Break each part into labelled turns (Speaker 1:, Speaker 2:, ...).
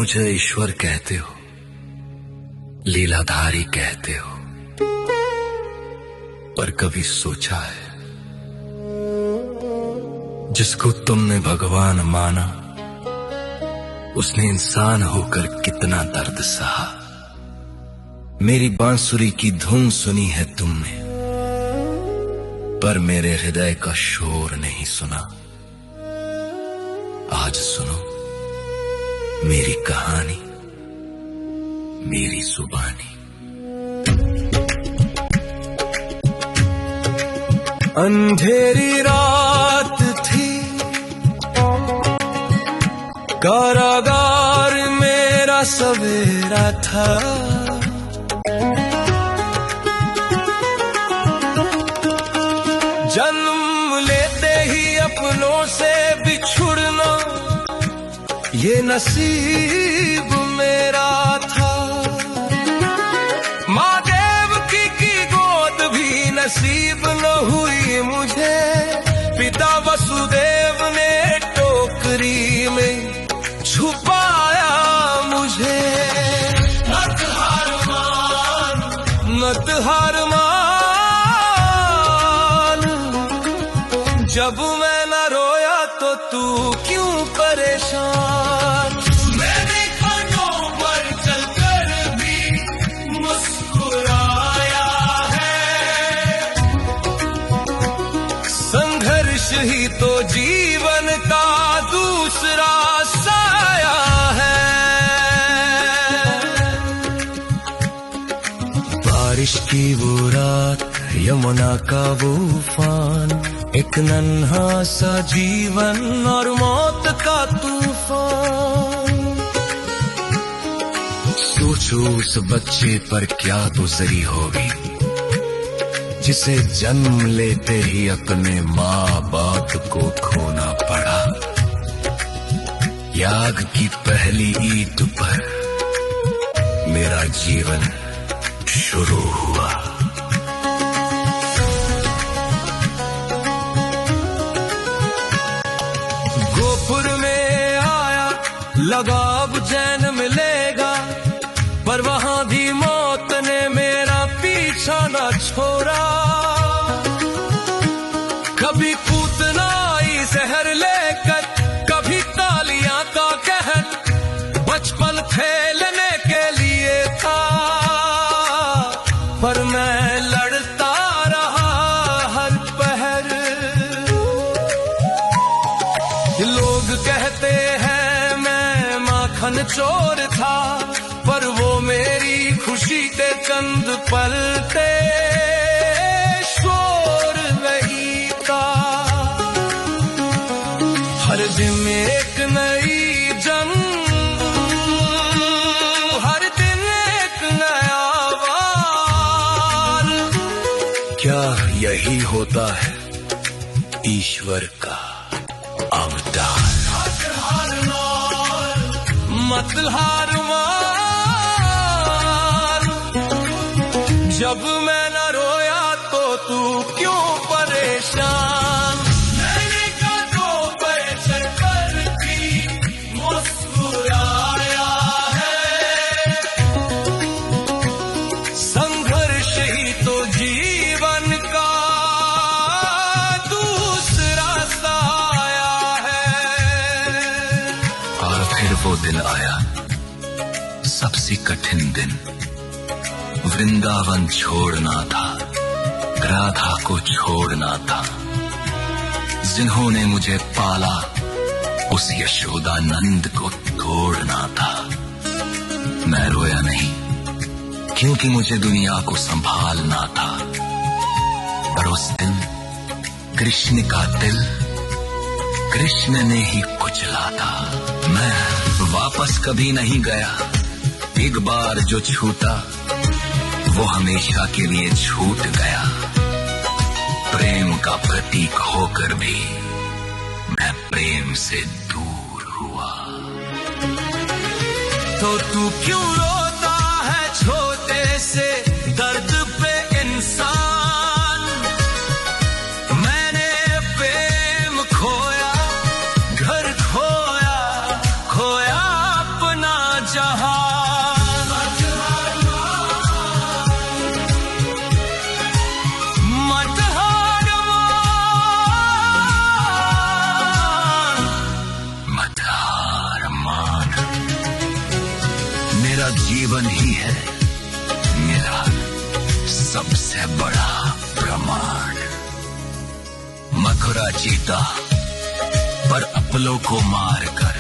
Speaker 1: मुझे ईश्वर कहते हो, लीलाधारी कहते हो, पर कभी सोचा है जिसको तुमने भगवान माना उसने इंसान होकर कितना दर्द सहा। मेरी बांसुरी की धुन सुनी है तुमने, पर मेरे हृदय का शोर नहीं सुना। आज सुनो मेरी कहानी, मेरी जुबानी। अंधेरी रात थी, कारागार मेरा सवेरा था। जन्म लेते ही अपनों से बिछुड़ना ये नसीब मेरा था। माँ देवकी की गोद भी नसीब न हुई मुझे। पिता वसुदेव ने टोकरी में छुपाया मुझे। मत हार मान, मत हार मान, जब मैं न रोया तो तू क्यों परेशान। मैंने कांटों पर चलकर भी मुस्कुराया है। संघर्ष ही तो जीवन का दूसरा साया है। बारिश की वो रात, यमुना का वो उफान, एक नन्हा सा जीवन और मौत का तूफान। सोचो उस बच्चे पर क्या गुजरी होगी जिसे जन्म लेते ही अपने माँ बाप को खोना पड़ा। याग की पहली ईद पर मेरा जीवन शुरू हुआ। गोपुर में आया, लगा अब चैन मिलेगा, पर वहां भी मौत ने मेरा पीछा न छोड़ा। कभी पूतनाई जहर लेकर, कभी तालियां का कहर। बचपन खेलने के लिए था, पर मैं लड़ता रहा हर पहर। लोग कहते हैं मैं माखन चोर था, पर वो मेरी खुशी के चंद पल थे, शोर नहीं था। हर दिन एक नई जंग, हर दिन एक नया वार। क्या यही होता है ईश्वर का अवतार। मत हार मान, जब मैं न रोया तो तू क्यों परेशान। मैंने कांटों पर चलकर भी मुस्कुराया है। संघर्ष ही तो जीवन का दूसरा साया है। और फिर वो दिन आया, सबसे कठिन दिन। वृंदावन छोड़ना था, राधा को छोड़ना था। जिन्होंने मुझे पाला उस यशोदा नंद को तोड़ना था। मैं रोया नहीं, क्योंकि मुझे दुनिया को संभालना था। पर उस दिन कृष्ण का दिल कृष्ण ने ही कुचला था। मैं वापस कभी नहीं गया, एक बार जो छूटा वो हमेशा के लिए छूट गया। प्रेम का प्रतीक होकर भी मैं प्रेम से दूर हुआ। तो तू क्यों रोता है छोटे से दर्द पे इंसान। मैंने प्रेम खोया, घर खोया, खोया अपना है मेरा सबसे बड़ा प्रमाण। मथुरा जीता पर अपलों को मारकर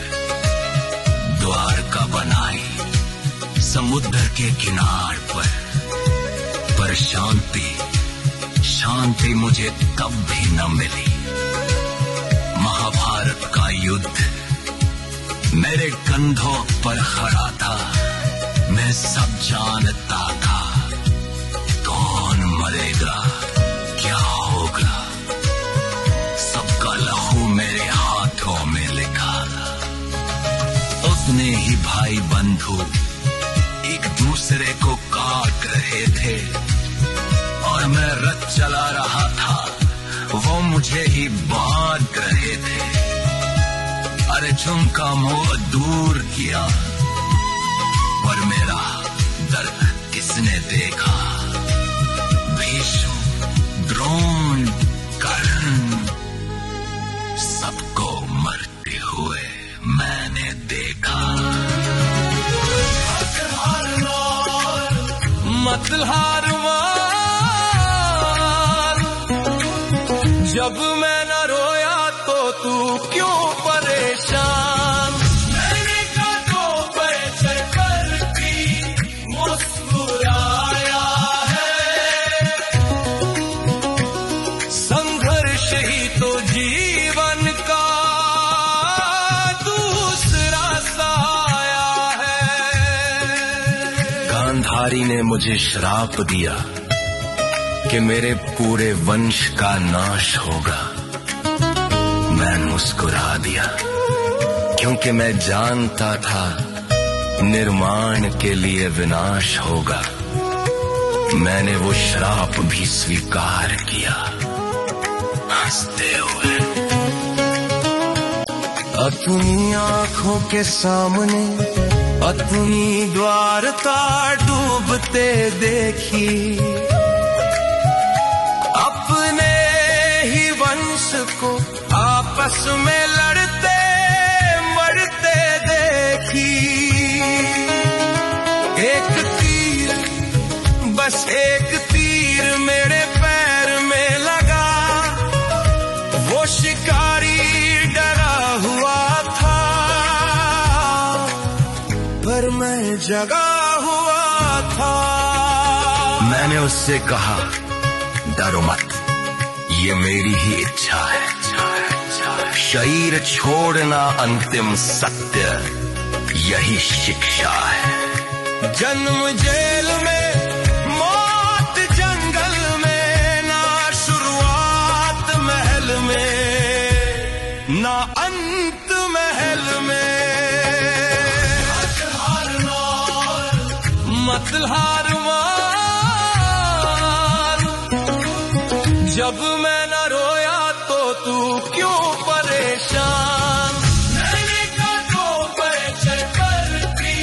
Speaker 1: द्वारका बनाई समुद्र के किनार पर शांति मुझे तब भी न मिली। महाभारत का युद्ध मेरे कंधों पर खड़ा था, मैं सब जानता था कौन मरेगा क्या होगा। सबका लहू मेरे हाथों में लिखा था। उतने ही भाई बंधु एक दूसरे को काट रहे थे और मैं रथ चला रहा था, वो मुझे ही बांट रहे थे। अर्जुन का मोह दूर किया पर मेरा दर्द किसने देखा। भीष्म, द्रोण, कर्ण सबको मरते हुए मैंने देखा। मत हार मान, जब मैं न रोया तो तू क्यों परेशान। मैंने कांधों पर चढ़कर भी मुस्कुराया है। संघर्ष ही तो जीवन का दूसरा साया है। गांधारी ने मुझे श्राप दिया कि मेरे पूरे वंश का नाश होगा। मैं मुस्कुरा दिया क्योंकि मैं जानता था निर्माण के लिए विनाश होगा। मैंने वो श्राप भी स्वीकार किया हंसते हुए। अपनी आंखों के सामने अपनी द्वारका डूबते देखी, अपने ही वंश को आपस में लड़ते मरते देखी। एक तीर, बस एक तीर मेरे पैर में लगा। वो शिकारी डरा हुआ था पर मैं जगा हुआ था। मैंने उससे कहा डरो मत, ये मेरी ही इच्छा है। शरीर छोड़ना अंतिम सत्य, यही शिक्षा है। जन्म जेल में, मौत जंगल में, ना शुरुआत महल में, ना अंत महल में। मत हार मान, जब मैं न रोया तो तू क्यों परेशान। मैंने कांधों पर चढ़कर भी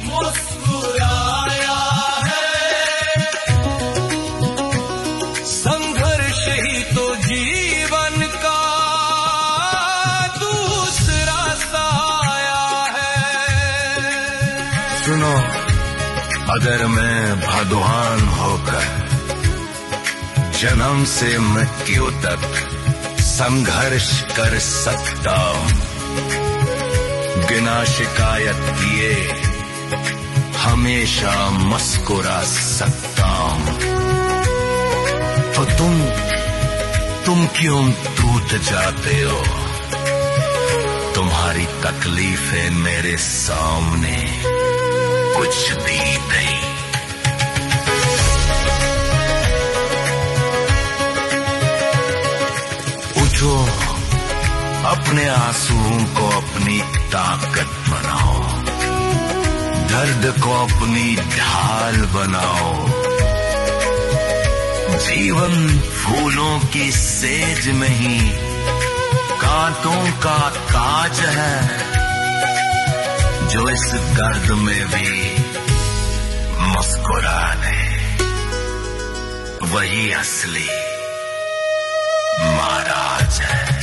Speaker 1: मुस्कुराया है। संघर्ष ही तो जीवन का दूसरा साया है। सुनो, अगर मैं भगवान होकर जन्म से मृत्यु तक संघर्ष कर सकता हूं, बिना शिकायत किए हमेशा मुस्कुरा सकता हूं, तो तुम क्यों टूट जाते हो। तुम्हारी तकलीफें मेरे सामने कुछ भी नहीं। उठो, अपने आंसुओं को अपनी ताकत बनाओ, दर्द को अपनी ढाल बनाओ। जीवन फूलों की सेज में ही कांटों का ताज है, जो इस दर्द में भी मुस्कुराने, वही असली महाराज है।